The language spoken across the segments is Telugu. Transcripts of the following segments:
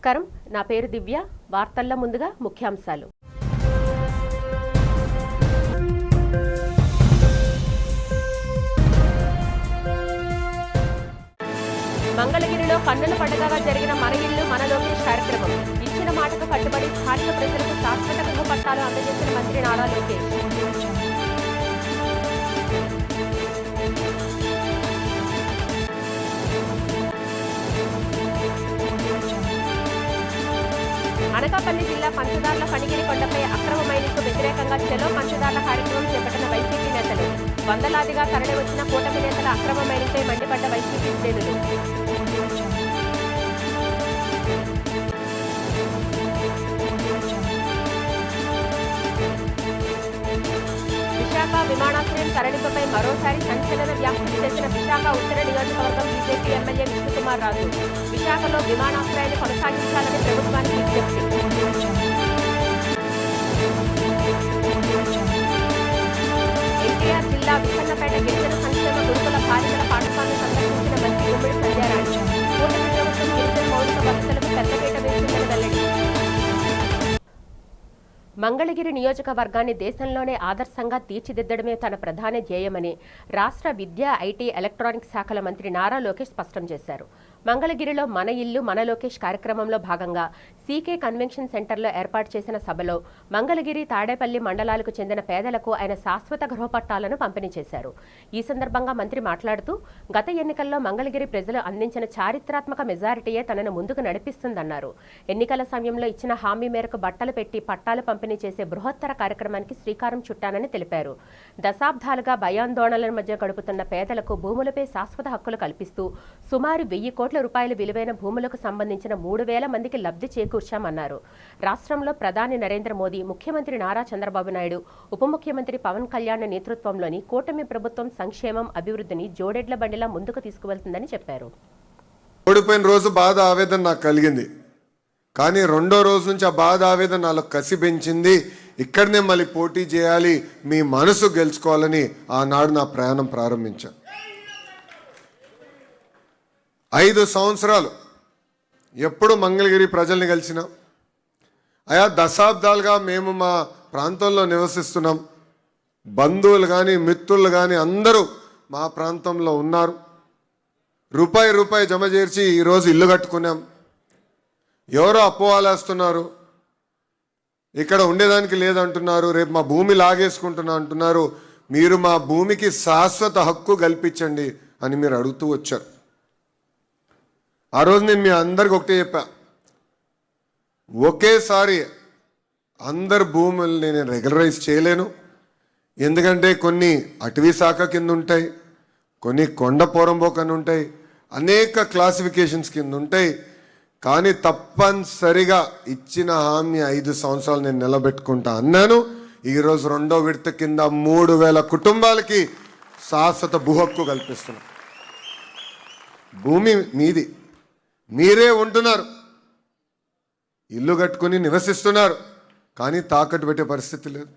నమస్కారం, నా పేరు దివ్య. వార్తల్లో ముందుగా ముఖ్యాంశాలు. మంగళగిరిలో కన్నుల పండుగగా జరిగిన మన ఇల్లు మన లోకేష్ కార్యక్రమం. ఇచ్చిన మాటకు కట్టుబడి స్థానిక ప్రజలకు శాశ్వత గృహ పట్టాలు అందజేసిన మంత్రి నారా లోకేష్. అనకాపల్లి జిల్లా పంచదార్ల ఫణిగిరి కొండపై అక్రమ మైనింగ్కు వ్యతిరేకంగా చెలో పంచదార్ల కార్యక్రమం చేపట్టిన వైసీపీ నేతలు. వందలాదిగా తరలి వచ్చిన కూటమి నేతల అక్రమ మైనింగ్పై మండిపడ్డ వైసీపీ శ్రేణులు. విశాఖ విమానాశ్రయం తరలింపుపై మరోసారి సంచలన వ్యాఖ్యలు చేసిన విశాఖ ఉత్తర నియోజకవర్గం బీజేపీ ఎమ్మెల్యే విష్ణుకుమార్ రాజు. విశాఖలో విమానాశ్రయాన్ని కొనసాగించాలని ప్రభుత్వానికి విజ్ఞప్తి. ఎన్టీఆర్ జిల్లా విసన్నపేట గిరిజన సంక్షేమ గురుకుల బాలికల పాఠశాలను సందర్శించిన మంత్రి గుమ్మడి సంధ్యారాణి. కూటమి ప్రభుత్వం గిరిజన మౌలిక వసతులకు పెద్దపీట వేసిందని వెల్లడి. మంగళగిరి నియోజకవర్గాన్ని దేశంలోనే ఆదర్శంగా తీర్చిదిద్దడమే తన ప్రధాన ధ్యేయమని రాష్ట్ర విద్యా, ఐటీ, ఎలక్ట్రానిక్స్ శాఖల మంత్రి నారా లోకేష్ స్పష్టం చేశారు. మంగళగిరిలో మన ఇల్లు మన లోకేష్ కార్యక్రమంలో భాగంగా సీకే కన్వెన్షన్ సెంటర్లో ఏర్పాటు చేసిన సభలో మంగళగిరి, తాడేపల్లి మండలాలకు చెందిన పేదలకు ఆయన శాశ్వత గృహపట్టాలను పంపిణీ చేశారు. ఈ సందర్భంగా మంత్రి మాట్లాడుతూ, గత ఎన్నికల్లో మంగళగిరి ప్రజలు అందించిన చారిత్రాత్మక మెజారిటీయే తనను ముందుకు నడిపిస్తుందన్నారు. ఎన్నికల సమయంలో ఇచ్చిన హామీ మేరకు బట్టలు పెట్టి పట్టాలు పంపిణీ చేసే బృహత్తర కార్యక్రమానికి శ్రీకారం చుట్టానని తెలిపారు. దశాబ్దాలుగా భయాందోళనల మధ్య గడుపుతున్న పేదలకు భూములపై శాశ్వత హక్కులు కల్పిస్తూ సుమారు 1000 కోట్ల రూపాయల విలువైన భూములకు సంబంధించిన 3000 మందికి లబ్ధి చేకూర్చామన్నారు. రాష్ట్రంలో ప్రధాని నరేంద్ర మోదీ, ముఖ్యమంత్రి నారా చంద్రబాబు నాయుడు, ఉప ముఖ్యమంత్రి పవన్ కళ్యాణ్ నేతృత్వంలోని కూటమి ప్రభుత్వం సంక్షేమం, అభివృద్ధిని జోడెడ్ల బండిలా ముందుకు తీసుకువెళ్తుందని చెప్పారు. ఓడిపోయిన రోజు బాధ, ఆవేదన నాకు కలిగింది. కానీ రెండో రోజు నుంచి ఆ బాధ, ఆవేదన నాలో కసి పెంచింది. ఇక్కడనే మళ్ళీ పోటీ చేయాలి, మీ మనసు గెలుచుకోవాలని ఆనాడు నా ప్రయాణం ప్రారంభించాను. 5 సంవత్సరాలు ఎప్పుడు మంగళగిరి ప్రజల్ని కలిసినా, ఆయా దశాబ్దాలుగా మేము మా ప్రాంతంలో నివసిస్తున్నాం. బంధువులు కానీ, మిత్రులు కానీ అందరూ మా ప్రాంతంలో ఉన్నారు. రూపాయి జమ చేర్చి ఈరోజు ఇల్లు కట్టుకున్నాం. ఎవరో అపోవాలేస్తున్నారు, ఇక్కడ ఉండేదానికి లేదంటున్నారు, రేపు మా భూమి లాగేసుకుంటున్నా అంటున్నారు. మీరు మా భూమికి శాశ్వత హక్కు కల్పించండి అని మీరు అడుగుతూ వచ్చారు. ఆ రోజు నేను మీ అందరికి ఒకటే చెప్పా, ఒకేసారి అందరు భూముల్ని నేను రెగ్యులరైజ్ చేయలేను. ఎందుకంటే కొన్ని అటవీ శాఖ కింద ఉంటాయి, కొన్ని కొండ పోరంబోకని ఉంటాయి, అనేక క్లాసిఫికేషన్స్ కింద ఉంటాయి. కానీ తప్పనిసరిగా ఇచ్చిన హామీ 5 సంవత్సరాలు నేను నిలబెట్టుకుంటా అన్నాను. ఈరోజు రెండో విడత కింద 3000 కుటుంబాలకి శాశ్వత భూ హక్కు కల్పిస్తున్నా. భూమి మీది, మీరే ఉంటున్నారు, ఇల్లు కట్టుకుని నివసిస్తున్నారు, కానీ తాకట్టు పెట్టే పరిస్థితి లేదు.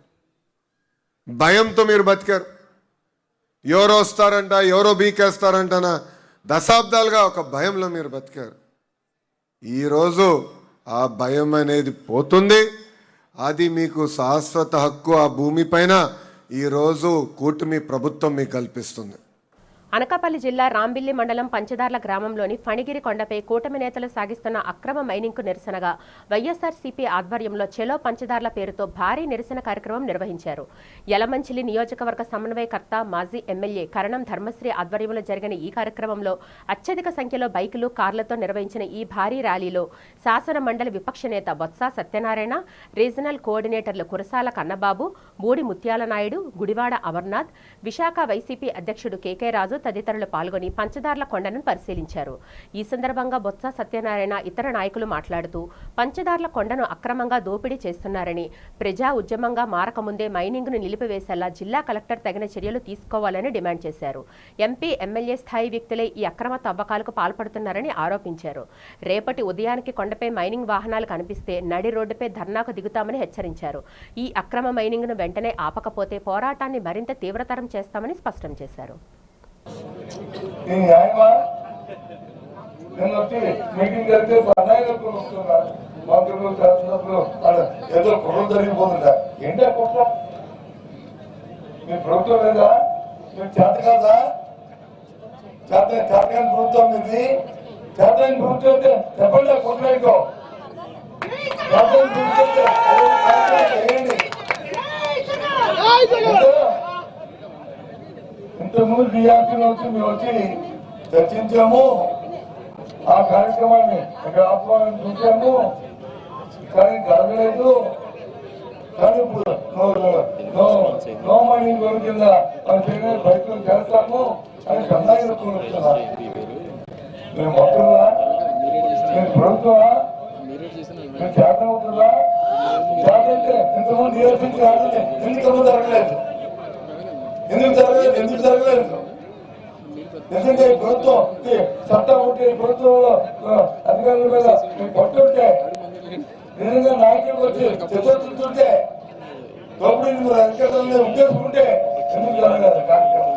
భయంతో మీరు బతికారు. ఎవరో వస్తారంట, ఎవరో బీకేస్తారంటనా దశాబ్దాలుగా ఒక భయంలో మీరు బతికారు. ఈరోజు ఆ భయం అనేది పోతుంది. అది మీకు శాశ్వత హక్కు ఆ భూమి పైన ఈరోజు కూటమి ప్రభుత్వం మీకు కల్పిస్తుంది. అనకాపల్లి జిల్లా రాంబిల్లి మండలం పంచదార్ల గ్రామంలోని ఫణిగిరి కొండపై కూటమి నేతలు సాగిస్తున్న అక్రమ మైనింగ్కు నిరసనగా వైఎస్ఆర్సీపీ ఆధ్వర్యంలో చెలో పంచదార్ల పేరుతో భారీ నిరసన కార్యక్రమం నిర్వహించారు. యలమంచిలి నియోజకవర్గ సమన్వయకర్త, మాజీ ఎమ్మెల్యే కరణం ధర్మశ్రీ ఆధ్వర్యంలో జరిగిన ఈ కార్యక్రమంలో అత్యధిక సంఖ్యలో బైకులు, కార్లతో నిర్వహించిన ఈ భారీ ర్యాలీలో శాసన మండలి విపక్ష నేత బొత్స సత్యనారాయణ, రీజనల్ కోఆర్డినేటర్లు కురసాల కన్నబాబు, బూడి ముత్యాల నాయుడు, గుడివాడ అమర్నాథ్, విశాఖ వైసీపీ అధ్యక్షుడు కేకే రాజు తదితరులు పాల్గొని పంచదార్ల కొండను పరిశీలించారు. ఈ సందర్భంగా బొత్స సత్యనారాయణ, ఇతర నాయకులు మాట్లాడుతూ, పంచదార్ల కొండను అక్రమంగా దోపిడీ చేస్తున్నారని, ప్రజా ఉద్యమంగా మారకముందే మైనింగ్ను నిలిపివేసేలా జిల్లా కలెక్టర్ తగిన చర్యలు తీసుకోవాలని డిమాండ్ చేశారు. ఎంపీ, ఎమ్మెల్యే స్థాయి వ్యక్తులే ఈ అక్రమ తవ్వకాలకు పాల్పడుతున్నారని ఆరోపించారు. రేపటి ఉదయానికి కొండపై మైనింగ్ వాహనాలు కనిపిస్తే నడి రోడ్డుపై ధర్నాకు దిగుతామని హెచ్చరించారు. ఈ అక్రమ మైనింగ్ను వెంటనే ఆపకపోతే పోరాటాన్ని మరింత తీవ్రతరం చేస్తామని స్పష్టం చేశారు. నేను వచ్చి మీటింగ్ జరిగితే నాయకులు వస్తున్నారు, మంత్రులు శాసనసభ్యులు ఏదో కుట్ర జరిగిపోతుందా? ఏంటి ఆ కుట్ర? మీ ప్రభుత్వం లేదా? మీరు చేత కాదా? చేతకాని ప్రభుత్వం ఇది. చేతకాని ప్రభుత్వం అయితే చెప్పండి ఆ కుట్ర ఏంటో. చేతకాని ప్రభుత్వం చేయండి. ఇంతకుముందు బీఆర్సీ వచ్చి మేము వచ్చి చర్చించాము, ఆ కార్యక్రమాన్ని ఇక్కడ ఆహ్వానం చూసాము, కానీ జరగలేదు. కానీ ఇప్పుడు నో మనీ గోల్ కింద మనం చేయడానికి ప్రయత్నం చేస్తాము అని కన్నాయిలు కూర్చున్నారు. మేము మొత్తంగా మేము ప్రభుత్వమా? మేము చేతం అవుతుందా? చేతంటే ఇంతకుముందు నియోజకవర్గం కాదండి. ఎందుకు జరగలేదు? ఎందుకు జరగలేదు? ఎందుకంటే ప్రభుత్వం చట్టం ఉంటే ప్రభుత్వంలో అధికారుల మీద పట్టుంటే నిజంగా నాయకులు వచ్చి చర్చించుంటే దోపిడీ అధికారులను ఉద్దేశించుకుంటే ఎందుకు జరగలేదు కార్యక్రమం?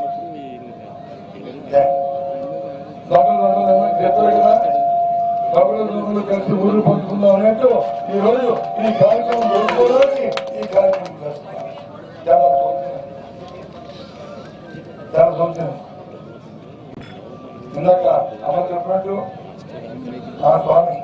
చెప్పారు కదా, దొంగలు కలిసి ఊరు పంచుకుందాం అన్నట్టు ఈ రోజు ఈ కార్యక్రమం జరుపుకోవడానికి ఈ కార్యక్రమం చేస్తున్నాం. చాలా సంవత్సరం ఇందాక అమ్మ చెప్పినట్టు ఆ స్వామి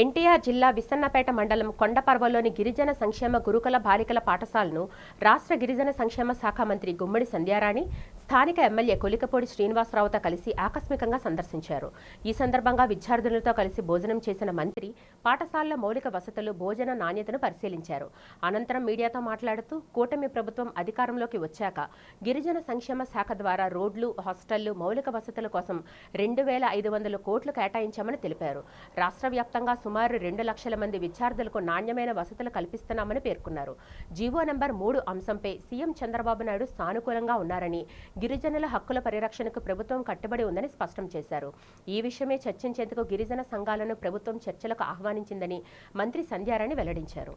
ఎన్టీఆర్ జిల్లా విసన్నపేట మండలం కొండపర్వలోని గిరిజన సంక్షేమ గురుకుల బాలికల పాఠశాలను రాష్ట్ర గిరిజన సంక్షేమ శాఖ మంత్రి గుమ్మడి సంధ్యారాణి స్థానిక ఎమ్మెల్యే కొలికపూడి శ్రీనివాసరావుతో కలిసి ఆకస్మికంగా సందర్శించారు. ఈ సందర్భంగా విద్యార్థులతో కలిసి భోజనం చేసిన మంత్రి పాఠశాలల మౌలిక వసతులు, భోజన నాణ్యతను పరిశీలించారు. అనంతరం మీడియాతో మాట్లాడుతూ కూటమి ప్రభుత్వం అధికారంలోకి వచ్చాక గిరిజన సంక్షేమ శాఖ ద్వారా రోడ్లు, హాస్టళ్లు, మౌలిక వసతుల కోసం 2,500 కోట్లు కేటాయించామని తెలిపారు. రాష్ట్ర వ్యాప్తంగా సుమారు 2 లక్షల మంది విద్యార్థులకు నాణ్యమైన వసతులు కల్పిస్తున్నామని పేర్కొన్నారు. జీవో నంబర్ 3 అంశంపై సీఎం చంద్రబాబు నాయుడు సానుకూలంగా ఉన్నారని, గిరిజనుల హక్కుల పరిరక్షణకు ప్రభుత్వం కట్టుబడి ఉందని స్పష్టం చేశారు. ఈ విషయమే చర్చించేందుకు గిరిజన సంఘాలను ప్రభుత్వం చర్చలకు ఆహ్వానించిందని మంత్రి సంధ్యారాణి వెల్లడించారు.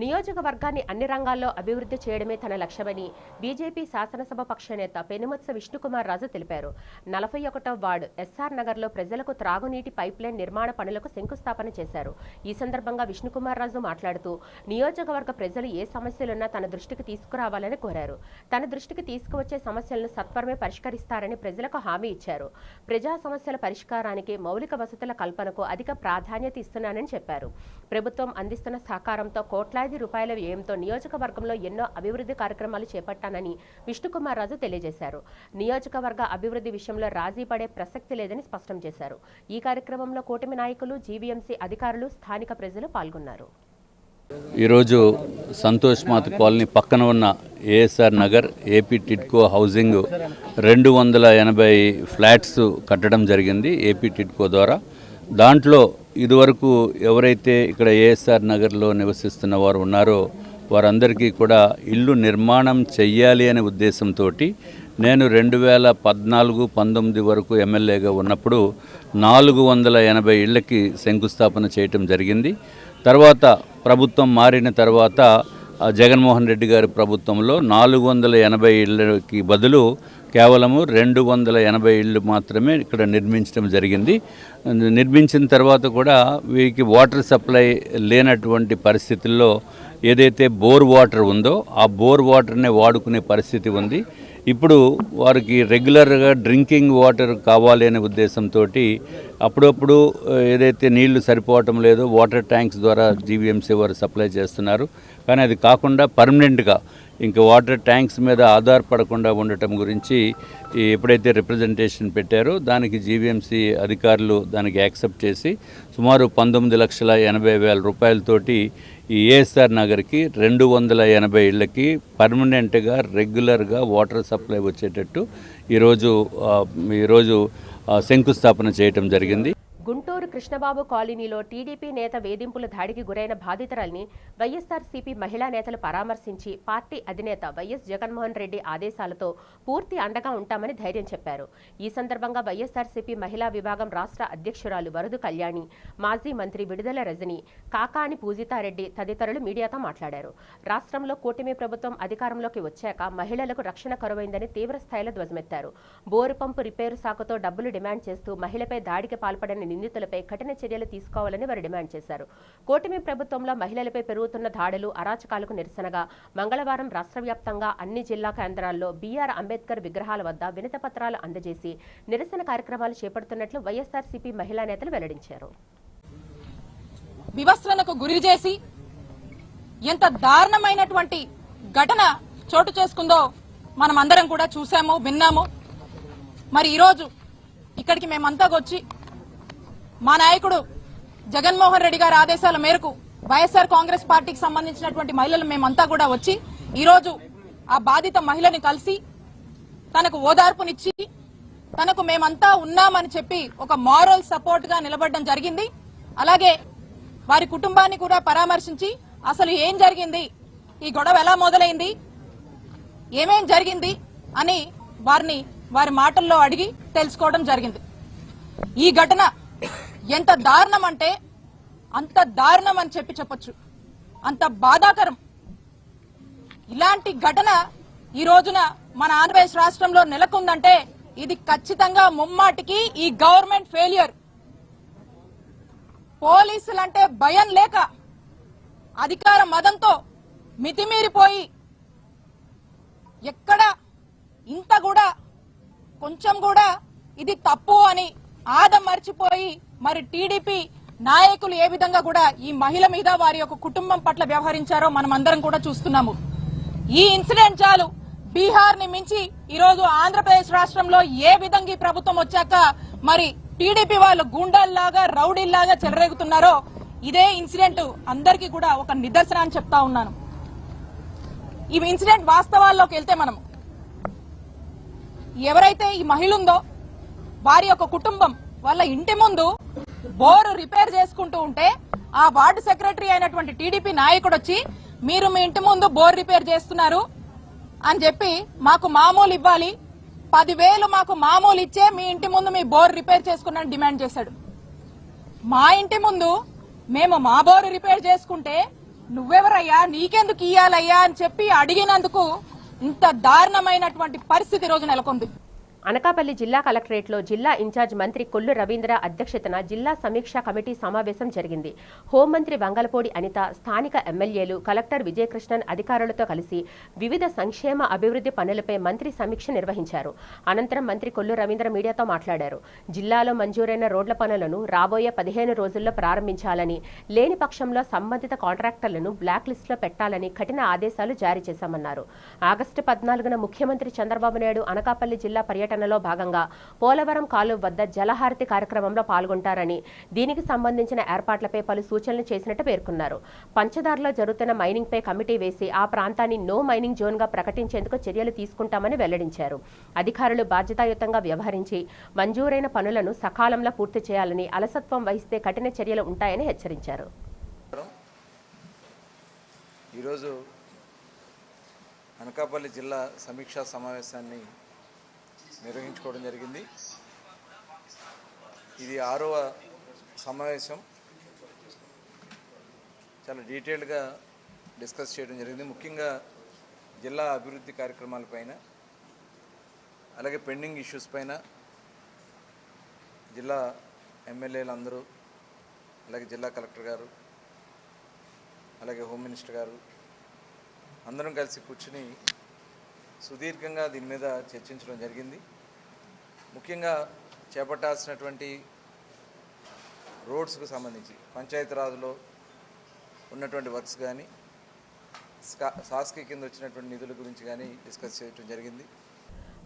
నియోజకవర్గాన్ని అన్ని రంగాల్లో అభివృద్ధి చేయడమే తన లక్ష్యమని బీజేపీ శాసనసభ పక్ష నేత పెనుమత్స విష్ణుకుమార్ రాజు తెలిపారు. 41వ వార్డు ఎస్ఆర్ నగర్లో ప్రజలకు త్రాగునీటి పైప్లైన్ నిర్మాణ పనులకు శంకుస్థాపన చేశారు. ఈ సందర్భంగా విష్ణుకుమార్ రాజు మాట్లాడుతూ నియోజకవర్గ ప్రజలు ఏ సమస్యలున్నా తన దృష్టికి తీసుకురావాలని కోరారు. తన దృష్టికి తీసుకువచ్చే సమస్యలను సత్వరమే పరిష్కరిస్తారని ప్రజలకు హామీ ఇచ్చారు. ప్రజా సమస్యల పరిష్కారానికి, మౌలిక వసతుల కల్పనకు అధిక ప్రాధాన్యత ఇస్తున్నానని చెప్పారు. ప్రభుత్వం అందిస్తున్న సహకారంతో కోట్లాది రూపాయల వ్యయంతో నియోజకవర్గంలో ఎన్నో అభివృద్ధి కార్యక్రమాలు చేపట్టానని విష్ణుకుమార్ రాజు తెలియజేశారు. నియోజకవర్గ అభివృద్ధి విషయంలో రాజీ పడే ప్రసక్తి లేదని స్పష్టం చేశారు. ఈ కార్యక్రమంలో కూటమి నాయకులు, జీవీఎంసీ అధికారులు, స్థానిక ప్రజలు పాల్గొన్నారు. ఈరోజు సంతోష్ మాత కాలనీ పక్కన ఉన్న ASR Nagar AP TIDCO housing 280 flats కట్టడం జరిగింది ఏపీ టిడ్కో ద్వారా. దాంట్లో ఇదివరకు ఎవరైతే ఇక్కడ ఏఎస్ఆర్ నగర్లో నివసిస్తున్న వారు ఉన్నారో వారందరికీ కూడా ఇల్లు నిర్మాణం చెయ్యాలి అనే ఉద్దేశంతో నేను 2014-19 వరకు ఎమ్మెల్యేగా ఉన్నప్పుడు 480 ఇళ్లకి శంకుస్థాపన చేయటం జరిగింది. తర్వాత ప్రభుత్వం మారిన తర్వాత జగన్మోహన్ రెడ్డి గారి ప్రభుత్వంలో 480 ఇళ్ళకి బదులు కేవలము 280 ఇళ్ళు మాత్రమే ఇక్కడ నిర్మించడం జరిగింది. నిర్మించిన తర్వాత కూడా వీరికి వాటర్ సప్లై లేనటువంటి పరిస్థితుల్లో ఏదైతే బోర్ వాటర్ ఉందో ఆ బోర్ వాటర్నే వాడుకునే పరిస్థితి ఉంది. ఇప్పుడు వారికి రెగ్యులర్గా డ్రింకింగ్ వాటర్ కావాలి అనే ఉద్దేశంతో అప్పుడప్పుడు ఏదైతే నీళ్లు సరిపోవటం లేదో వాటర్ ట్యాంక్స్ ద్వారా జీవీఎంసీ వారు సప్లై చేస్తున్నారు. కానీ అది కాకుండా పర్మనెంట్గా ఇంకా వాటర్ ట్యాంక్స్ మీద ఆధారపడకుండా ఉండటం గురించి ఎప్పుడైతే రిప్రజెంటేషన్ పెట్టారో దానికి జీవీఎంసీ అధికారులు దానికి యాక్సెప్ట్ చేసి సుమారు 19,80,000 రూపాయలతోటి ఈ ఏఎస్ఆర్ నగర్కి 280 ఇళ్ళకి పర్మనెంట్గా రెగ్యులర్గా వాటర్ సప్లై వచ్చేటట్టు ఈరోజు శంకుస్థాపన చేయటం జరిగింది. గుంటూరు కృష్ణబాబు కాలనీలో టీడీపీ నేత వేధింపుల దాడికి గురైన బాధితురాల్ని వైఎస్ఆర్సీపీ మహిళా నేతలు పరామర్శించి పార్టీ అధినేత వైఎస్ జగన్మోహన్ రెడ్డి ఆదేశాలతో పూర్తి అండగా ఉంటామని ధైర్యం చెప్పారు. ఈ సందర్భంగా వైఎస్ఆర్సీపీ మహిళా విభాగం రాష్ట్ర అధ్యక్షురాలు వరదు కళ్యాణి, మాజీ మంత్రి విడుదల రజని, కాకాని పూజితారెడ్డి తదితరులు మీడియాతో మాట్లాడారు. రాష్ట్రంలో కూటమి ప్రభుత్వం అధికారంలోకి వచ్చాక మహిళలకు రక్షణ కరువైందని తీవ్ర స్థాయిలో ధ్వజమెత్తారు. బోరు పంపు రిపేరు సాకుతో డబ్బులు డిమాండ్ చేస్తూ మహిళపై దాడికి పాల్పడిన నిందితులపై కఠిన చర్యలు తీసుకోవాలని వారు డిమాండ్ చేశారు. కూటమి ప్రభుత్వంలో మహిళలపై పెరుగుతున్న దాడులు, అరాచకాలకు నిరసనగా మంగళవారం రాష్ట్ర వ్యాప్తంగా అన్ని జిల్లా కేంద్రాల్లో బీఆర్ అంబేద్కర్ విగ్రహాల వద్ద వినతి పత్రాలు అందజేసి నిరసన కార్యక్రమాలు చేపడుతున్నట్లు వైఎస్ఆర్సీపీ మహిళా నేతలు వెల్లడించారు. వివస్త్రణకు గురి చేసి ఎంత దారుణమైనటువంటి ఘటన చోటు చేసుకుందో మనం అందరం కూడా చూసాము, విన్నాము. మరి ఈరోజు ఇక్కడికి మేమంతా వచ్చి మా నాయకుడు జగన్మోహన్ రెడ్డి గారి ఆదేశాల మేరకు వైఎస్ఆర్ కాంగ్రెస్ పార్టీకి సంబంధించినటువంటి మహిళలు మేమంతా కూడా వచ్చి ఈరోజు ఆ బాధిత మహిళని కలిసి తనకు ఓదార్పునిచ్చి తనకు మేమంతా ఉన్నామని చెప్పి ఒక మారల్ సపోర్ట్ గా నిలబడడం జరిగింది. అలాగే వారి కుటుంబాన్ని కూడా పరామర్శించి అసలు ఏం జరిగింది, ఈ గొడవ ఎలా మొదలైంది, ఏమేం జరిగింది అని వారి మాటల్లో అడిగి తెలుసుకోవడం జరిగింది. ఈ ఘటన ఎంత దారుణం అంటే అంత దారుణం అని చెప్పొచ్చు, అంత బాధాకరం. ఇలాంటి ఘటన ఈ రోజున మన ఆంధ్రప్రదేశ్ రాష్ట్రంలో నెలకొందంటే ఇది ఖచ్చితంగా ముమ్మాటికి ఈ గవర్నమెంట్ ఫెయిల్యూర్. పోలీసులంటే భయం లేక అధికార మదంతో మితిమీరిపోయి ఎక్కడ ఇంత కూడా కొంచెం కూడా ఇది తప్పు అని ఆదం మర్చిపోయి మరి టీడీపీ నాయకులు ఏ విధంగా కూడా ఈ మహిళ మీద వారి యొక్క కుటుంబం పట్ల వ్యవహరించారో మనం అందరం కూడా చూస్తున్నాము. ఈ ఇన్సిడెంట్ చాలు బీహార్ ని మించి ఈరోజు ఆంధ్రప్రదేశ్ రాష్ట్రంలో ఏ విధంగా ఈ ప్రభుత్వం వచ్చాక మరి టీడీపీ వాళ్ళు గూండాల్లాగా రౌడీల్లాగా చెలరేగుతున్నారో ఇదే ఇన్సిడెంట్ అందరికీ కూడా ఒక నిదర్శనం అని చెప్తా ఉన్నాను. ఈ ఇన్సిడెంట్ వాస్తవాల్లోకి వెళ్తే మనం ఎవరైతే ఈ మహిళ ఉందో వారి యొక్క కుటుంబం వాళ్ళ ఇంటి ముందు బోరు రిపేర్ చేసుకుంటూ ఉంటే ఆ వార్డు సెక్రటరీ అయినటువంటి టీడీపీ నాయకుడు వచ్చి మీరు మీ ఇంటి ముందు బోర్ రిపేర్ చేస్తున్నారు అని చెప్పి మాకు మామూలు ఇవ్వాలి, 10,000 మాకు మామూలు ఇచ్చే మీ ఇంటి ముందు మీ బోర్ రిపేర్ చేసుకున్నాను డిమాండ్ చేశాడు. మా ఇంటి ముందు మేము మా బోరు రిపేర్ చేసుకుంటే నువ్వెవరయ్యా, నీకెందుకు ఇయ్యాలయ్యా అని చెప్పి అడిగినందుకు ఇంత దారుణమైనటువంటి పరిస్థితి రోజు నెలకొంది. అనకాపల్లి జిల్లా కలెక్టరేట్లో జిల్లా ఇన్ఛార్జ్ మంత్రి కొల్లు రవీంద్ర అధ్యక్షతన జిల్లా సమీక్షా కమిటీ సమావేశం జరిగింది. హోంమంత్రి వంగలపూడి అనిత, స్థానిక ఎమ్మెల్యేలు, కలెక్టర్ విజయకృష్ణన్ అధికారులతో కలిసి వివిధ సంక్షేమ అభివృద్ధి పనులపై మంత్రి సమీక్ష నిర్వహించారు. అనంతరం మంత్రి కొల్లు రవీంద్ర మీడియాతో మాట్లాడారు. జిల్లాలో మంజూరైన రోడ్ల పనులను రాబోయే 15 రోజుల్లో ప్రారంభించాలని, లేని పక్షంలో సంబంధిత కాంట్రాక్టర్లను బ్లాక్ లిస్టులో పెట్టాలని కఠిన ఆదేశాలు జారీ చేశామన్నారు. ఆగస్టు 14న ముఖ్యమంత్రి చంద్రబాబు నాయుడు అనకాపల్లి జిల్లా పర్యటనలో భాగంగా పోలవరం కాలువ వద్ద జలహారతి కార్యక్రమంలో పాల్గొంటారని, దీనికి సంబంధించిన ఏర్పాట్లపై పలు సూచనలు చేసినట్టు పేర్కొన్నారు. పంచదారలో జరుగుతున్న మైనింగ్ పై కమిటీ వేసి ఆ ప్రాంతాన్ని నో మైనింగ్ జోన్ గా ప్రకటించేందుకు చర్యలు తీసుకుంటామని వెల్లడించారు. అధికారులు బాధ్యతాయుతంగా వ్యవహరించి మంజూరైన పనులను సకాలంలో పూర్తి చేయాలని, అలసత్వం వహిస్తే కఠిన చర్యలు ఉంటాయని హెచ్చరించారు. ఈరోజు అనకాపల్లి జిల్లా సమీక్షా సమావేశాన్ని నిర్వహించుకోవడం జరిగింది. ఇది 6వ సమావేశం. చాలా డీటెయిల్డ్గా డిస్కస్ చేయడం జరిగింది. ముఖ్యంగా జిల్లా అభివృద్ధి కార్యక్రమాలపైన, అలాగే పెండింగ్ ఇష్యూస్ పైన జిల్లా ఎమ్మెల్యేలు అందరూ, అలాగే జిల్లా కలెక్టర్ గారు, అలాగే హోమ్ మినిస్టర్ గారు అందరం కలిసి కూర్చుని సుదీర్ఘంగా దీని మీద చర్చించడం జరిగింది. ముఖ్యంగా చేపట్టాల్సినటువంటి రోడ్స్కు సంబంధించి పంచాయతీరాజ్లో ఉన్నటువంటి వర్క్స్ కానీ, సాస్కి కింద వచ్చినటువంటి నిధుల గురించి కానీ డిస్కస్ చేయడం జరిగింది.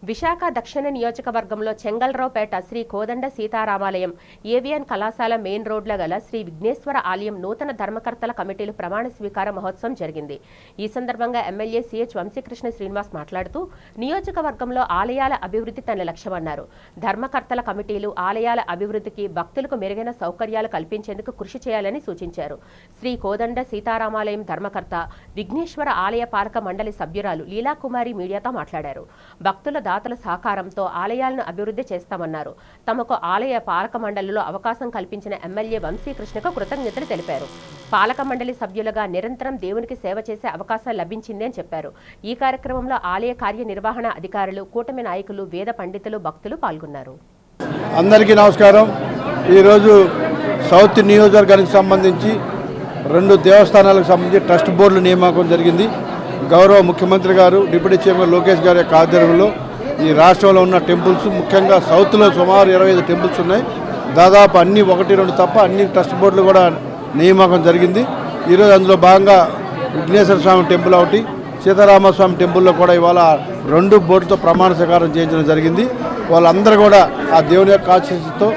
విశాఖ దక్షిణ నియోజకవర్గంలో చెంగల్రావుపేట శ్రీ కోదండ సీతారామాలయం, ఏవిఎన్ కళాశాల మెయిన్ రోడ్ల గల శ్రీ విఘ్నేశ్వర ఆలయం నూతన ధర్మకర్తల కమిటీలు ప్రమాణ స్వీకార మహోత్సవం జరిగింది. ఈ సందర్భంగా ఎమ్మెల్యే సిహెచ్ వంశీకృష్ణ శ్రీనివాస్ మాట్లాడుతూ నియోజకవర్గంలో ఆలయాల అభివృద్ధి తన లక్ష్యమన్నారు. ధర్మకర్తల కమిటీలు ఆలయాల అభివృద్ధికి, భక్తులకు మెరుగైన సౌకర్యాలు కల్పించేందుకు కృషి చేయాలని సూచించారు. శ్రీ కోదండ సీతారామాలయం ధర్మకర్త, విఘ్నేశ్వర ఆలయ పాలక మండలి సభ్యురాలు లీలాకుమారి మీడియాతో మాట్లాడారు. భక్తుల దాతల సహకారంతో ఆలయాలను అభివృద్ధి చేస్తామన్నారు. తమకు ఆలయ పాలక మండలిలో అవకాశం కల్పించిన ఎమ్మెల్యే వంశీకృష్ణకు కృతజ్ఞతలు తెలిపారు. పాలక మండలి సభ్యులుగా నిరంతరం దేవునికి సేవ చేసే అవకాశం లభించింది అని చెప్పారు. ఈ కార్యక్రమంలో ఆలయ కార్యనిర్వహణ అధికారులు, కూటమి నాయకులు, వేద పండితులు, భక్తులు పాల్గొన్నారు. అందరికీ నమస్కారం. ఈరోజు సౌత్ నియోజకవర్గానికి సంబంధించి 2 దేవస్థానాలకు సంబంధించి ట్రస్ట్ బోర్డుల నియామకం జరిగింది. గౌరవ ముఖ్యమంత్రి గారు, డిప్యూటీ చీఫ్ లోకేష్ గారి యొక్క ఆధ్వర్యంలో ఈ రాష్ట్రంలో ఉన్న టెంపుల్స్, ముఖ్యంగా సౌత్లో సుమారు 25 టెంపుల్స్ ఉన్నాయి. దాదాపు అన్ని 1-2 తప్ప అన్ని ట్రస్ట్ బోర్డులు కూడా నియామకం జరిగింది. ఈరోజు అందులో భాగంగా విఘ్నేశ్వర స్వామి టెంపుల్ ఒకటి, సీతారామస్వామి టెంపుల్లో కూడా ఇవాళ 2 బోర్డుతో ప్రమాణ స్వీకారం చేయించడం జరిగింది. వాళ్ళందరూ కూడా ఆ దేవుని యొక్క ఆశీస్సుతో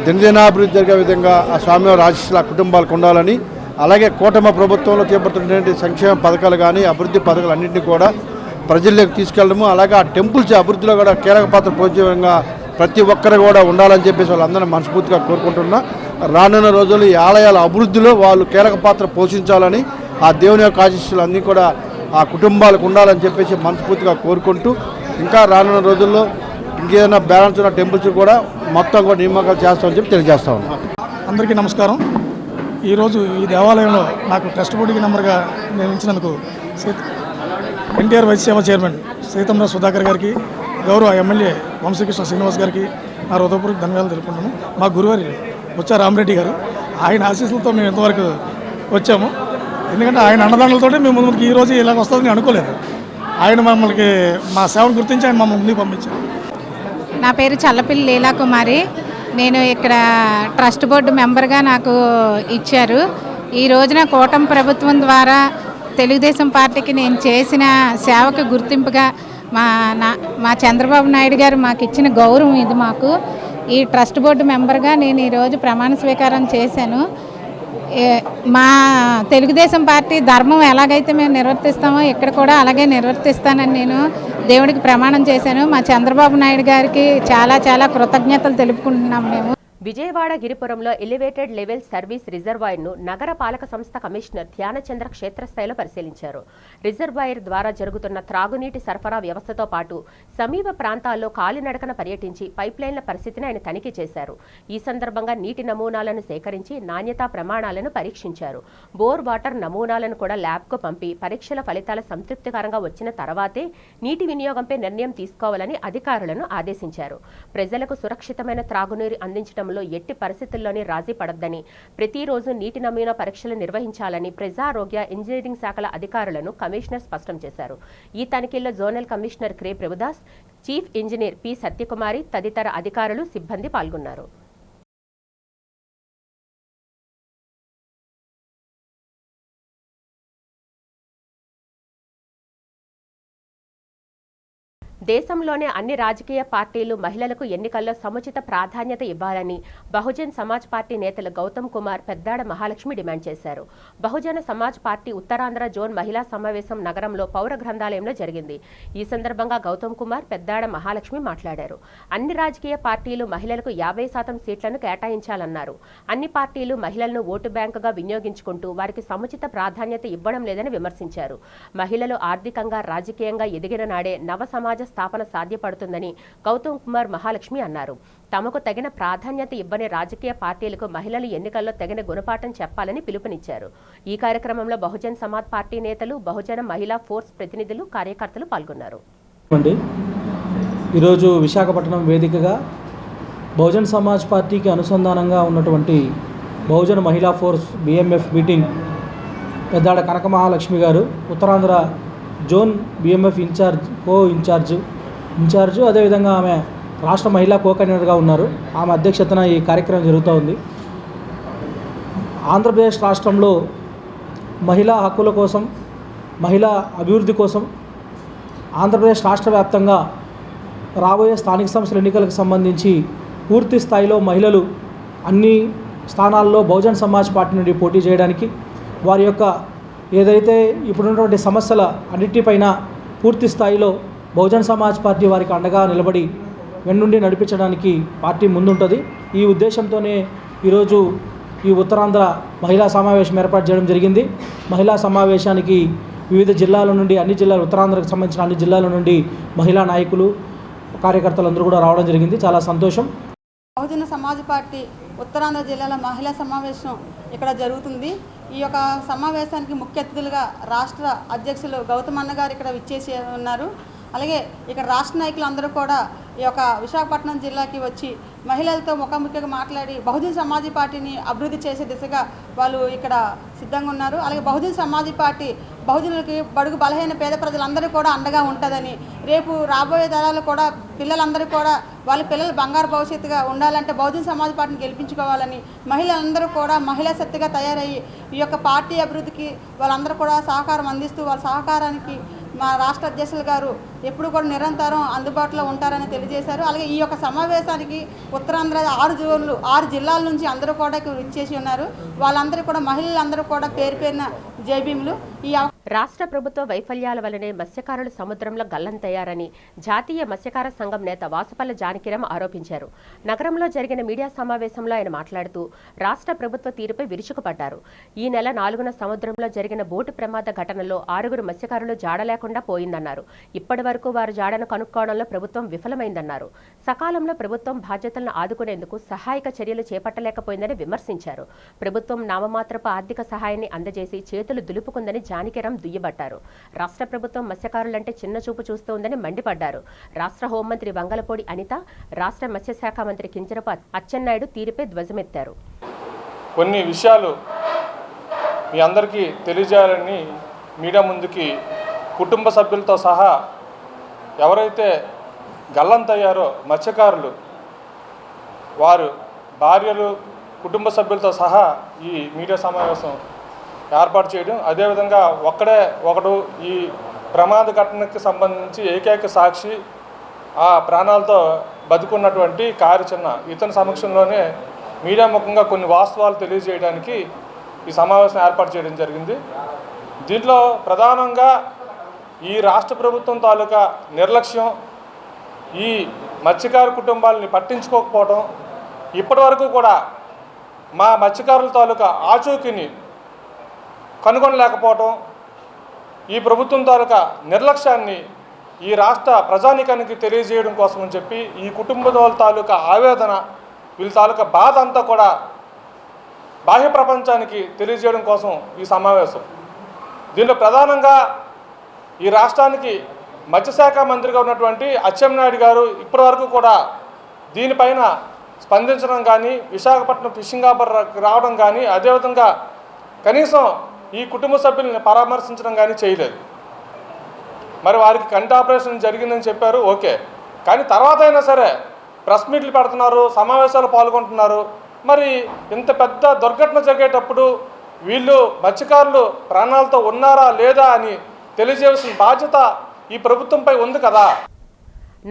దినదినాభివృద్ధి జరిగే విధంగా ఆ స్వామివారి ఆశీస్సులు ఆ కుటుంబాలకు ఉండాలని, అలాగే కూటమి ప్రభుత్వంలో చేపడుతున్నటువంటి సంక్షేమ పథకాలు కానీ అభివృద్ధి పథకాలు అన్నింటినీ కూడా ప్రజల్లోకి తీసుకెళ్ళడము, అలాగే ఆ టెంపుల్స్ అభివృద్ధిలో కూడా కీలక పాత్ర పోషించే విధంగా ప్రతి ఒక్కరు కూడా ఉండాలని చెప్పేసి వాళ్ళందరినీ మనస్ఫూర్తిగా కోరుకుంటున్నా. రానున్న రోజుల్లో ఈ ఆలయాల అభివృద్ధిలో వాళ్ళు కీలక పాత్ర పోషించాలని, ఆ దేవుని యొక్క ఆశీస్సులు అన్నీ కూడా ఆ కుటుంబాలకు ఉండాలని చెప్పేసి మనస్ఫూర్తిగా కోరుకుంటూ, ఇంకా రానున్న రోజుల్లో ఇంకేదైనా బ్యాలెన్స్ ఉన్న టెంపుల్స్ కూడా మొత్తం కూడా నియామకాలు చేస్తామని చెప్పి తెలియజేస్తా ఉన్నాం. అందరికీ నమస్కారం. ఈరోజు ఈ దేవాలయంలో నాకు ట్రస్ట్ బోర్డుకి నెంబర్గా నియమించినందుకు ఎన్టీఆర్ వైద్య సేవ చైర్మన్ సీతంరావు సుధాకర్ గారికి, గౌరవ ఎమ్మెల్యే వంశీకృష్ణ శ్రీనివాస్ గారికి నా హృదయపూర్వక ధన్యవాదాలు తెలుపుకుంటున్నాను. మా గురువారి వచ్చా రామరెడ్డి గారు, ఆయన ఆశీస్సులతో మేము ఇంతవరకు వచ్చాము. ఎందుకంటే ఆయన అన్నదానాలతోనే మేము ముందుకు ఈ రోజు ఇలాగ వస్తుందని అనుకోలేదు. ఆయన మమ్మల్ని మా సేవను గుర్తించి ఆయన మమ్మల్ని ముందుకు పంపించారు. నా పేరు చల్లపిల్లి లీలాకుమారి. నేను ఇక్కడ ట్రస్ట్ బోర్డు మెంబర్గా నాకు ఇచ్చారు. ఈ రోజున కూటమి ప్రభుత్వం ద్వారా తెలుగుదేశం పార్టీకి నేను చేసిన సేవకు గుర్తింపుగా మా చంద్రబాబు నాయుడు గారు మాకు ఇచ్చిన గౌరవం ఇది. మాకు ఈ ట్రస్ట్ బోర్డు మెంబర్గా నేను ఈరోజు ప్రమాణ స్వీకారం చేశాను. మా తెలుగుదేశం పార్టీ ధర్మం ఎలాగైతే మేము నిర్వర్తిస్తామో ఇక్కడ కూడా అలాగే నిర్వర్తిస్తానని నేను దేవుడికి ప్రమాణం చేశాను. మా చంద్రబాబు నాయుడు గారికి చాలా చాలా కృతజ్ఞతలు తెలుపుకుంటున్నాం మేము. విజయవాడ గిరిపురంలో ఎలివేటెడ్ లెవెల్ సర్వీస్ రిజర్వాయర్ను నగర పాలక సంస్థ కమిషనర్ ధ్యానచంద్ర క్షేత్రస్థాయిలో పరిశీలించారు. రిజర్వాయర్ ద్వారా జరుగుతున్న త్రాగునీటి సరఫరా వ్యవస్థతో పాటు సమీప ప్రాంతాల్లో కాలినడకన పర్యటించి పైప్లైన్ల పరిస్థితిని ఆయన తనిఖీ చేశారు. ఈ సందర్భంగా నీటి నమూనాలను సేకరించి నాణ్యతా ప్రమాణాలను పరీక్షించారు. బోర్ వాటర్ నమూనాలను కూడా ల్యాబ్కు పంపి పరీక్షల ఫలితాలు సంతృప్తికరంగా వచ్చిన తర్వాతే నీటి వినియోగంపై నిర్ణయం తీసుకోవాలని అధికారులను ఆదేశించారు. ప్రజలకు సురక్షితమైన త్రాగునీరు అందించడం ఎట్టి పరిస్థితుల్లోనే రాజీ పడొద్దని, ప్రతిరోజు నీటి నమూనా పరీక్షలు నిర్వహించాలని ప్రజారోగ్య, ఇంజనీరింగ్ శాఖల అధికారులను కమిషనర్ స్పష్టం చేశారు. ఈ తనిఖీల్లో జోనల్ కమిషనర్ క్రే Prabhudas, chief engineer P Satyakumari తదితర అధికారులు, సిబ్బంది పాల్గొన్నారు. దేశంలోనే అన్ని రాజకీయ పార్టీలు మహిళలకు ఎన్నికల్లో సముచిత ప్రాధాన్యత ఇవ్వాలని బహుజన్ సమాజ్ పార్టీ నేతలు గౌతమ్ కుమార్, పెద్దాడ మహాలక్ష్మి డిమాండ్ చేశారు. బహుజన సమాజ్ పార్టీ ఉత్తరాంధ్ర జోన్ మహిళా సమావేశం నగరంలో పౌర గ్రంథాలయంలో జరిగింది. ఈ సందర్భంగా గౌతమ్ కుమార్, పెద్దాడ మహాలక్ష్మి మాట్లాడారు. అన్ని రాజకీయ పార్టీలు మహిళలకు 50% సీట్లను కేటాయించాలన్నారు. అన్ని పార్టీలు మహిళలను ఓటు బ్యాంకుగా వినియోగించుకుంటూ వారికి సముచిత ప్రాధాన్యత ఇవ్వడం లేదని విమర్శించారు. మహిళలు ఆర్థికంగా, రాజకీయంగా ఎదిగిన నాడే నవ సమాజ స్థాపన సాధ్యపడుతుందని గౌతమ్ కుమార్, మహాలక్ష్మి అన్నారు. తమకు తగిన ప్రాధాన్యత ఇవ్వని రాజకీయ పార్టీలకు మహిళలు ఎన్నికల్లో తగిన గుణపాఠం చెప్పాలని పిలుపునిచ్చారు. ఈ కార్యక్రమంలో బహుజన్ సమాజ్ పార్టీ నేతలు, బహుజన మహిళా ఫోర్స్ ప్రతినిధులు, కార్యకర్తలు పాల్గొన్నారు. ఈరోజు విశాఖపట్నం వేదికగా బహుజన్ సమాజ్ పార్టీకి అనుసంధానంగా ఉన్నటువంటి బహుజన మహిళా ఫోర్స్ BMF మీటింగ్ పెద్దాడ కనక మహాలక్ష్మి గారు, ఉత్తరాంధ్ర జోన్ BMF ఇన్ఛార్జ్ అదేవిధంగా ఆమె రాష్ట్ర మహిళా కన్వీనర్గా ఉన్నారు. ఆమె అధ్యక్షతన ఈ కార్యక్రమం జరుగుతూ ఉంది. ఆంధ్రప్రదేశ్ రాష్ట్రంలో మహిళా హక్కుల కోసం, మహిళా అభివృద్ధి కోసం ఆంధ్రప్రదేశ్ రాష్ట్ర వ్యాప్తంగా రాబోయే స్థానిక సంస్థల ఎన్నికలకు సంబంధించి పూర్తి స్థాయిలో మహిళలు అన్ని స్థానాల్లో బహుజన్ సమాజ్ పార్టీ నుండి పోటీ చేయడానికి వారి యొక్క ఏదైతే ఇప్పుడున్నటువంటి సమస్యల అన్నిటిపైన పూర్తి స్థాయిలో బహుజన్ సమాజ్ పార్టీ వారికి అండగా నిలబడి వెన్నుండి నడిపించడానికి పార్టీ ముందుంటుంది. ఈ ఉద్దేశంతోనే ఈరోజు ఈ ఉత్తరాంధ్ర మహిళా సమావేశం ఏర్పాటు చేయడం జరిగింది. మహిళా సమావేశానికి వివిధ జిల్లాల నుండి అన్ని జిల్లాలు ఉత్తరాంధ్రకు సంబంధించిన అన్ని జిల్లాల నుండి మహిళా నాయకులు కార్యకర్తలందరూ కూడా రావడం జరిగింది. చాలా సంతోషం. బహుజన సమాజ్ పార్టీ ఉత్తరాంధ్ర జిల్లాల మహిళా సమావేశం ఇక్కడ జరుగుతుంది. ఈ యొక్క సమావేశానికి ముఖ్య అతిథులుగా రాష్ట్ర అధ్యక్షులు గౌతమన్న గారు ఇక్కడ విచ్చేసి ఉన్నారు. అలాగే ఇక్కడ రాష్ట్ర నాయకులు అందరూ కూడా ఈ యొక్క విశాఖపట్నం జిల్లాకి వచ్చి మహిళలతో ముఖాముఖిగా మాట్లాడి బహుజన సమాజ్ పార్టీని అభివృద్ధి చేసే దిశగా వాళ్ళు ఇక్కడ సిద్ధంగా ఉన్నారు. అలాగే బహుజన సమాజ్ పార్టీ బహుజనులకి బడుగు బలహీన పేద ప్రజలందరూ కూడా అండగా ఉంటుందని, రేపు రాబోయే తరాలు కూడా పిల్లలందరూ కూడా వాళ్ళ పిల్లలు బంగారు భవిష్యత్తుగా ఉండాలంటే బహుజన సమాజ్ పార్టీని గెలిపించుకోవాలని మహిళలందరూ కూడా మహిళా శక్తిగా తయారయ్యి ఈ యొక్క పార్టీ అభివృద్ధికి వాళ్ళందరూ కూడా సహకారం అందిస్తూ వాళ్ళ సహకారానికి మా రాష్ట్ర అధ్యక్షులు గారు ఎప్పుడు కూడా నిరంతరం అందుబాటులో ఉంటారని తెలియజేశారు. అలాగే ఈ యొక్క సమావేశానికి ఉత్తరాంధ్ర 6 జిల్లాల నుంచి అందరూ కూడా విచ్చేసి ఉన్నారు. వాళ్ళందరూ కూడా మహిళలందరూ కూడా పేరు పేరున జైభీములు. ఈ రాష్ట్ర ప్రభుత్వ వైఫల్యాల వల్లనే మత్స్యకారులు సముద్రంలో గల్లంతయ్యారని జాతీయ మత్స్యకార సంఘం నేత వాసుపల్లి జానకిరామ్ ఆరోపించారు. నగరంలో జరిగిన మీడియా సమావేశంలో ఆయన మాట్లాడుతూ రాష్ట్ర ప్రభుత్వ తీరుపై విరుచుకుపడ్డారు. ఈ నెల 4న సముద్రంలో జరిగిన బోటు ప్రమాద ఘటనలో 6 మత్స్యకారులు జాడ లేకుండా పోయిందన్నారు. ఇప్పటి వరకు వారు జాడను కనుక్కోవడంలో ప్రభుత్వం విఫలమైందన్నారు. సకాలంలో ప్రభుత్వం బాధ్యతలను ఆదుకునేందుకు సహాయక చర్యలు చేపట్టలేకపోయిందని విమర్శించారు. ప్రభుత్వం నామమాత్రపు ఆర్థిక సహాయాన్ని అందజేసి చేతులు దులుపుకుందని జానకిరామ్ దుయ్యబట్టారు. రాష్ట్ర ప్రభుత్వం మత్స్యకారులంటే చిన్న చూపు చూస్తోందని మండిపడ్డారు. రాష్ట్ర హోంమంత్రి వంగలపూడి అనిత, రాష్ట్ర మత్స్యశాఖ మంత్రి కింజరపు అచ్చెన్నాయుడు తీరుపై ధ్వజమెత్తారు. కొన్ని విషయాలు మీ అందరికీ తెలియజేయాలని మీడియా ముందుకి కుటుంబ సభ్యులతో సహా ఎవరైతే గల్లంతయ్యారో మత్స్యకారులు వారు భార్యలు కుటుంబ సభ్యులతో సహా ఈ మీడియా సమావేశం ఏర్పాటు చేయడం, అదేవిధంగా ఒకడు ఈ ప్రమాద ఘటనకి సంబంధించి ఏకైక సాక్షి ఆ ప్రాణాలతో బతుకున్నటువంటి చిన్న ఇతని సమక్షంలోనే మీడియా ముఖంగా కొన్ని వాస్తవాలు తెలియజేయడానికి ఈ సమావేశం ఏర్పాటు చేయడం జరిగింది. దీంట్లో ప్రధానంగా ఈ రాష్ట్ర ప్రభుత్వం తాలూకా నిర్లక్ష్యం, ఈ మత్స్యకార కుటుంబాలని పట్టించుకోకపోవడం, ఇప్పటి వరకు కూడా మా మత్స్యకారుల తాలూకా ఆచూకీని కనుగొనలేకపోవటం, ఈ ప్రభుత్వం తాలూకా నిర్లక్ష్యాన్ని ఈ రాష్ట్ర ప్రజానీకానికి తెలియజేయడం కోసం అని చెప్పి ఈ కుటుంబాల తాలూకా ఆవేదన, వీళ్ళ తాలూకా బాధ అంతా కూడా బాహ్య ప్రపంచానికి తెలియజేయడం కోసం ఈ సమావేశం. దీనిలో ప్రధానంగా ఈ రాష్ట్రానికి మత్స్యశాఖ మంత్రిగా ఉన్నటువంటి అచ్చెన్నాయుడు గారు ఇప్పటి వరకు కూడా దీనిపైన స్పందించడం కానీ, విశాఖపట్నం ఫిషింగ్ హార్బర్ రావడం కానీ, అదేవిధంగా కనీసం ఈ కుటుంబ సభ్యుల్ని పరామర్శించడం కానీ చేయలేదు. మరి వారికి కంటి ఆపరేషన్ జరిగిందని చెప్పారు, ఓకే. కానీ తర్వాత అయినా సరే ప్రెస్ మీట్లు పెడుతున్నారు, సమావేశాలు పాల్గొంటున్నారు. మరి ఇంత పెద్ద దుర్ఘటన జరిగేటప్పుడు వీళ్ళు మత్స్యకారులు ప్రాణాలతో ఉన్నారా లేదా అని తెలియజేయాల్సిన బాధ్యత ఈ ప్రభుత్వంపై ఉంది కదా.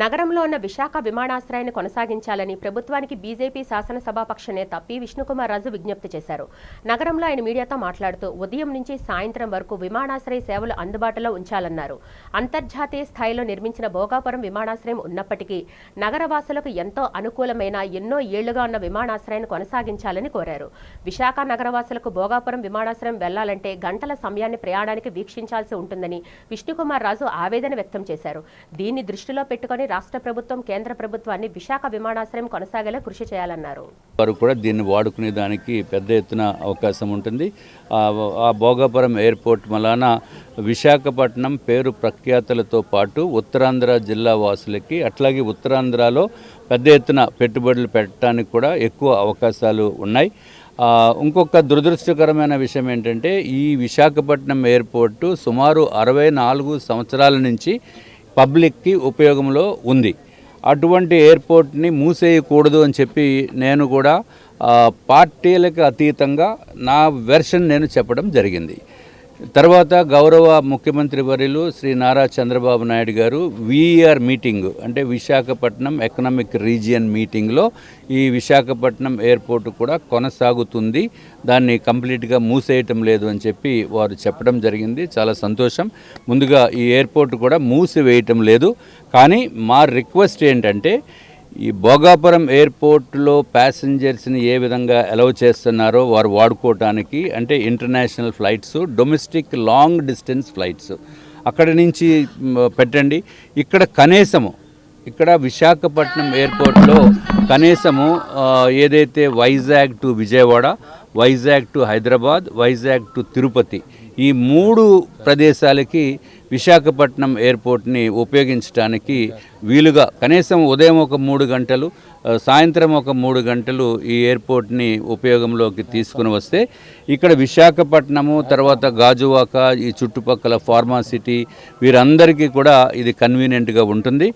నగరంలో ఉన్న విశాఖ విమానాశ్రయాన్ని కొనసాగించాలని ప్రభుత్వానికి బీజేపీ శాసనసభాపక్ష నేత పి విష్ణుకుమార్ రాజు విజ్ఞప్తి చేశారు. నగరంలో ఆయన మీడియాతో మాట్లాడుతూ ఉదయం నుంచి సాయంత్రం వరకు విమానాశ్రయ సేవలు అందుబాటులో ఉంచాలన్నారు. అంతర్జాతీయ స్థాయిలో నిర్మించిన భోగాపురం విమానాశ్రయం ఉన్నప్పటికీ నగరవాసులకు ఎంతో అనుకూలమైన ఎన్నో ఏళ్లుగా ఉన్న విమానాశ్రయాన్ని కొనసాగించాలని కోరారు. విశాఖ నగరవాసులకు భోగాపురం విమానాశ్రయం వెళ్లాలంటే గంటల సమయాన్ని ప్రయాణానికి వీక్షించాల్సి ఉంటుందని విష్ణుకుమార్ రాజు ఆవేదన వ్యక్తం చేశారు. దీన్ని దృష్టిలో పెట్టుకుని రాష్ట్ర ప్రభుత్వం కేంద్ర ప్రభుత్వాన్ని విశాఖ విమానాశ్రయం కొనసాగేలా కృషి చేయాలన్నారు. వారు కూడా దీన్ని వాడుకునే దానికి పెద్ద ఎత్తున అవకాశం ఉంటుంది. ఆ భోగాపురం ఎయిర్పోర్ట్ వలన విశాఖపట్నం పేరు ప్రఖ్యాతులతో పాటు ఉత్తరాంధ్ర జిల్లా వాసులకి, అట్లాగే ఉత్తరాంధ్రలో పెద్ద ఎత్తున పెట్టుబడులు పెట్టడానికి కూడా ఎక్కువ అవకాశాలు ఉన్నాయి. ఇంకొక దురదృష్టకరమైన విషయం ఏంటంటే ఈ విశాఖపట్నం ఎయిర్పోర్టు సుమారు 64 సంవత్సరాల నుంచి పబ్లిక్కి ఉపయోగంలో ఉంది. అటువంటి ఎయిర్పోర్ట్ని మూసేయకూడదు అని చెప్పి నేను కూడా పార్టీలకు అతీతంగా నా వెర్షన్ నేను చెప్పడం జరిగింది. తర్వాత గౌరవ ముఖ్యమంత్రి వర్యులు శ్రీ నారా చంద్రబాబు నాయుడు గారు వీఆర్ మీటింగ్ అంటే విశాఖపట్నం ఎకనామిక్ రీజియన్ మీటింగ్లో ఈ విశాఖపట్నం ఎయిర్పోర్ట్ కూడా కొనసాగుతుంది, దాన్ని కంప్లీట్గా మూసేయటం లేదు అని చెప్పి వారు చెప్పడం జరిగింది. చాలా సంతోషం. ముందుగా ఈ ఎయిర్పోర్ట్ కూడా మూసివేయటం లేదు. కానీ మా రిక్వెస్ట్ ఏంటంటే ఈ భోగాపురం ఎయిర్పోర్ట్లో ప్యాసింజర్స్ని ఏ విధంగా అలౌ చేస్తున్నారో వారు వాడుకోవటానికి, అంటే international flights, domestic long distance flights అక్కడి నుంచి పెట్టండి. ఇక్కడ విశాఖపట్నం ఎయిర్పోర్ట్లో కనీసము ఏదైతే Vizag to Vijayawada, Vizag to Hyderabad, Vizag to Tirupati ఈ 3 ప్రదేశాలకి విశాఖపట్నం ఎయిర్పోర్ట్ని ఉపయోగించడానికి వీలుగా కనీసం ఉదయం ఒక 3 గంటలు, సాయంత్రం ఒక 3 గంటలు ఈ ఎయిర్పోర్ట్ని ఉపయోగంలోకి తీసుకుని వస్తే ఇక్కడ విశాఖపట్నము, తర్వాత గాజువాక, ఈ చుట్టుపక్కల ఫార్మా సిటీ వీరందరికీ కూడా ఇది కన్వీనియంట్గా ఉంటుంది.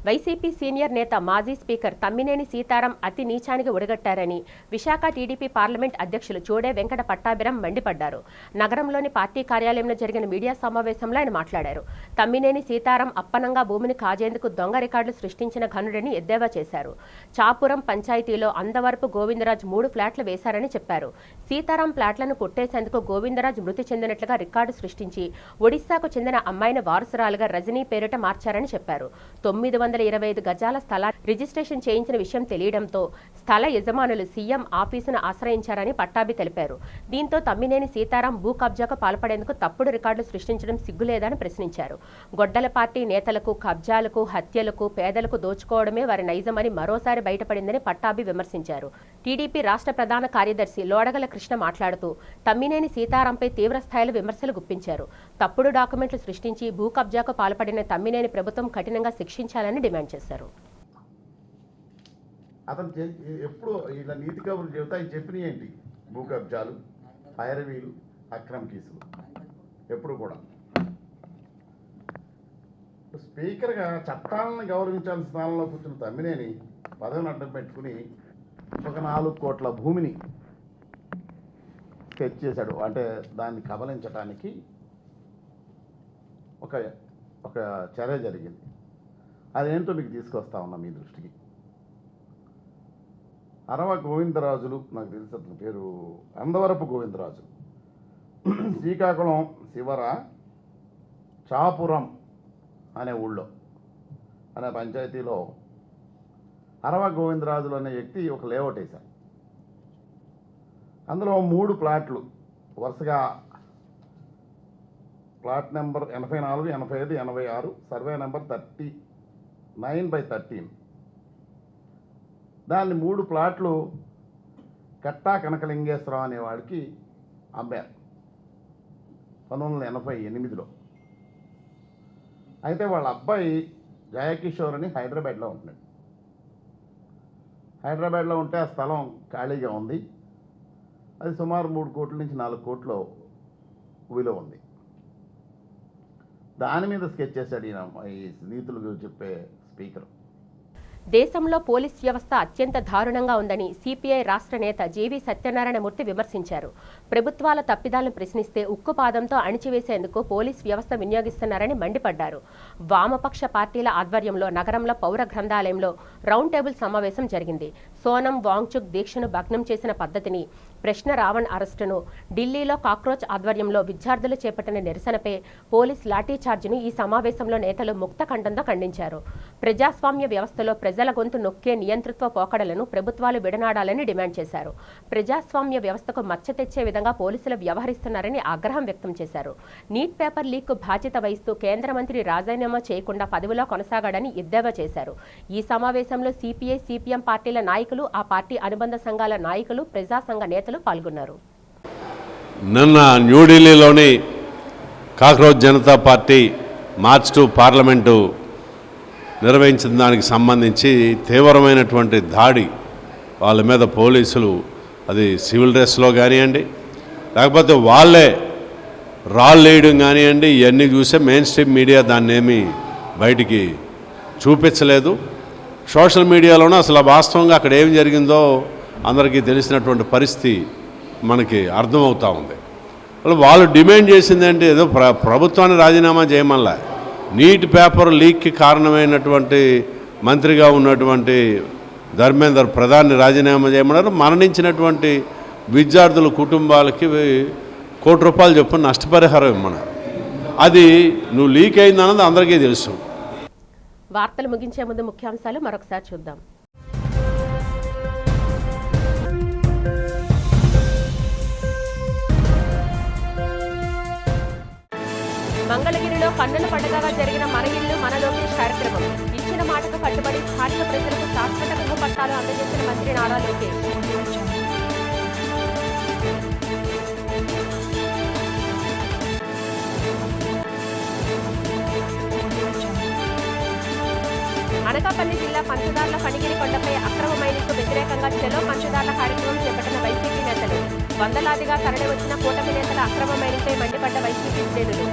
వైసీపీ సీనియర్ నేత మాజీ స్పీకర్ తమ్మినేని సీతారాం అతి నీచానికి ఒడిగట్టారని విశాఖ టీడీపీ పార్లమెంట్ అధ్యక్షులు చోడే వెంకట పట్టాభిరాం మండిపడ్డారు. నగరంలోని పార్టీ కార్యాలయంలో జరిగిన మీడియా సమావేశంలో ఆయన మాట్లాడారు. తమ్మినేని సీతారాం అప్పనంగా భూమిని కాజేందుకు దొంగ రికార్డులు సృష్టించిన ఘనుడని ఎద్దేవా చేశారు. చాపురం పంచాయతీలో అందవరపు గోవిందరాజ్ 3 ఫ్లాట్లు వేశారని చెప్పారు. సీతారాం ఫ్లాట్లను కొట్టేసేందుకు గోవిందరాజ్ మృతి చెందినట్లుగా రికార్డు సృష్టించి ఒడిశాకు చెందిన అమ్మాయిని వారసురాలుగా రజనీ పేరిట మార్చారని చెప్పారు. 925 గజాల స్థలాన్ని రిజిస్ట్రేషన్ చేయించిన విషయం తెలియడంతో స్థల యజమానులు సీఎం ఆఫీసును ఆశ్రయించారని పట్టాభి తెలిపారు. దీంతో తమ్మినేని సీతారాం భూ కబ్జాకు పాల్పడేందుకు తప్పుడు రికార్డులు సృష్టించడం సిగ్గులేదని ప్రశ్నించారు. గొడ్డల పార్టీ నేతలకు కబ్జాలకు, హత్యలకు, పేదలకు దోచుకోవడమే వారి నైజమని మరోసారి బయటపడిందని పట్టాభి విమర్శించారు. టీడీపీ రాష్ట్ర ప్రధాన కార్యదర్శి లోడగల కృష్ణ మాట్లాడుతూ తమ్మినేని సీతారాంపై తీవ్రస్థాయిలో విమర్శలు గుప్పించారు. తప్పుడు డాక్యుమెంట్లు సృష్టించి భూ కబ్జాకు పాల్పడిన తమ్మినేని ప్రభుత్వం కఠినంగా శిక్షించాలని డిమాండ్ చేశారు. అతను ఎప్పుడు ఇలా నీతి కబుర్లు చెబుతా ఆయన చెప్పినవి ఏంటి? భూ కబ్జాలు, పైరవీలు, అక్రమ కేసులు ఎప్పుడు కూడా. స్పీకర్గా చట్టాలను గౌరవించాల్సిన స్థానంలో కూర్చున్న తమ్మినేని పదవిని అడ్డం పెట్టుకుని ఒక 4 కోట్ల భూమిని స్కెచ్ చేశాడు. అంటే దాన్ని కబలించడానికి ఒక చర్య జరిగింది. అదేంటో మీకు తీసుకొస్తా ఉన్నా మీ దృష్టికి. అరవ గోవిందరాజులు, నాకు తెలిసి అతని పేరు అందవరపు గోవిందరాజు, శ్రీకాకుళం శివర చాపురం అనే ఊళ్ళో అనే పంచాయతీలో అరవ గోవిందరాజులు అనే వ్యక్తి ఒక లేఅవుట్ వేశారు. అందులో 3 ప్లాట్లు వరుసగా ప్లాట్ నెంబర్ 84, 85, 86, సర్వే నెంబర్ 39/13. దాన్ని 3 ప్లాట్లు కట్టా కనకలింగేశ్వరరావు అనేవాడికి అమ్మారు 1988లో. అయితే వాళ్ళ అబ్బాయి జయకిషోర్ అని హైదరాబాద్లో ఉంటున్నాడు. హైదరాబాద్లో ఉంటే ఆ స్థలం ఖాళీగా ఉంది. అది సుమారు 3 కోట్ల నుంచి 4 కోట్ల విలువ ఉంది. దాని మీద స్కెచ్ చేశాడు ఈయన, ఈ నీతులు చెప్పే స్పీకర్. దేశంలో పోలీస్ వ్యవస్థ అత్యంత దారుణంగా ఉందని సిపిఐ రాష్ట్ర నేత జేవీ సత్యనారాయణమూర్తి విమర్శించారు. ప్రభుత్వాల తప్పిదాలను ప్రశ్నిస్తే ఉక్కుపాదంతో అణిచివేసేందుకు పోలీస్ వ్యవస్థ వినియోగిస్తున్నారని మండిపడ్డారు. వామపక్ష పార్టీల ఆధ్వర్యంలో నగరంలో పౌర గ్రంథాలయంలో రౌండ్ టేబుల్ సమావేశం జరిగింది. సోనం వాంగ్చుక్ దీక్షను భగ్నం చేసిన పద్ధతిని, ప్రశ్న రావణ్ అరెస్టును, ఢిల్లీలో కాక్రోచ్ ఆధ్వర్యంలో విద్యార్థులు చేపట్టిన నిరసనపై పోలీస్ లాఠీచార్జిను ఈ సమావేశంలో నేతలు ముక్తఖండంతో ఖండించారు. ప్రజాస్వామ్య వ్యవస్థలో ప్రజల గొంతు నొక్కే నియంతృత్వ పోకడలను ప్రభుత్వాలు విడనాడాలని డిమాండ్ చేశారు. ప్రజాస్వామ్య వ్యవస్థకు మచ్చ తెచ్చే విధంగా పోలీసులు వ్యవహరిస్తున్నారని ఆగ్రహం వ్యక్తం చేశారు. నీట్ పేపర్ లీక్ బాధ్యత వహిస్తూ కేంద్ర మంత్రి రాజీనామా చేయకుండా పదవిలో కొనసాగాడని ఎద్దేవా చేశారు. ఈ సమావేశంలో సిపిఐ, సిపిఎం పార్టీల నాయకులు, ఆ పార్టీ అనుబంధ సంఘాల నాయకులు, ప్రజా సంఘ నేతలు పాల్గొన్నారు. నిన్న న్యూఢిల్లీలోని cockroach Janata party March 2 parliament నిర్వహించిన దానికి సంబంధించి తీవ్రమైనటువంటి దాడి వాళ్ళ మీద పోలీసులు, అది సివిల్ డ్రెస్లో కానివ్వండి, లేకపోతే వాళ్ళే రాళ్ళు వేయడం కానివ్వండి, ఇవన్నీ చూసే మెయిన్ స్ట్రీమ్ మీడియా దాన్ని ఏమీ బయటికి చూపించలేదు. సోషల్ మీడియాలోనూ అసలు వాస్తవంగా అక్కడ ఏం జరిగిందో అందరికీ తెలిసినటువంటి పరిస్థితి మనకి అర్థమవుతూ ఉంది. వాళ్ళు డిమాండ్ చేసింది అంటే ఏదో ప్రభుత్వాన్ని రాజీనామా చేయమల్లా, నీట్ పేపర్ లీక్కి కారణమైనటువంటి మంత్రిగా ఉన్నటువంటి ధర్మేందర్ ప్రధాన్ని రాజీనామా చేయమన్నారు. మరణించినటువంటి విద్యార్థుల కుటుంబాలకి ₹1 కోటి చొప్పున నష్టపరిహారం ఇమ్మన్నారు. అది నువ్వు లీక్ అయిందన్నది అందరికీ తెలుసు. వార్తలు ముగించే ముందు ముఖ్యాంశాలు మరొకసారి చూద్దాం. మంగళగిరిలో కన్నుల పండుగగా జరిగిన మన ఇల్లు మన లోకేష్ కార్యక్రమం. ఇచ్చిన మాటకు కట్టుబడి స్థానిక ప్రజలకు శాశ్వత గృహ పట్టాలు అందజేసిన మంత్రి నారా లోకేష్. అనకాపల్లి జిల్లా పంచదార్ల ఫణిగిరి కొండపై అక్రమ మైనింగ్కు వ్యతిరేకంగా చెలో పంచదార్ల కార్యక్రమం చేపట్టిన వైసీపీ నేతలు. వందలాదిగా తరలి వచ్చిన కూటమి నేతల అక్రమ మైనింగ్పై మండిపడ్డ వైసీపీ శ్రేణులు.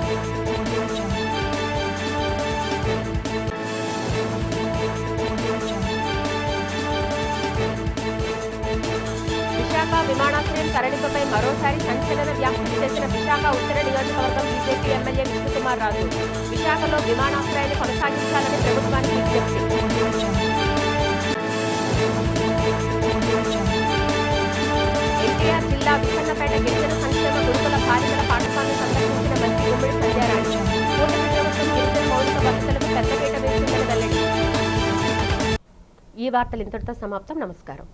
విశాఖ విమానాశ్రయం తరలింపుపై మరోసారి సంచలన వ్యాఖ్యలు చేసిన విశాఖ ఉత్తర నియోజకవర్గం బీజేపీ ఎమ్మెల్యే విష్ణుకుమార్ రాజు. విశాఖలో విమానాశ్రయాన్ని కొనసాగించాలని ప్రభుత్వానికి విజ్ఞప్తి. ఎన్టీఆర్ జిల్లా విసన్నపేట గిరిజన సంక్షేమ గురుకుల బాలికల పాఠశాలను సందర్శించిన మంత్రి గుమ్మిడి సంధ్యారాణి. కూటమి ప్రభుత్వం గిరిజన మౌలిక వసతులకు పెద్దపీట వేసిందని వెల్లడి. ఈ వార్తలు ఇంతటితో సమాప్తం. నమస్కారం.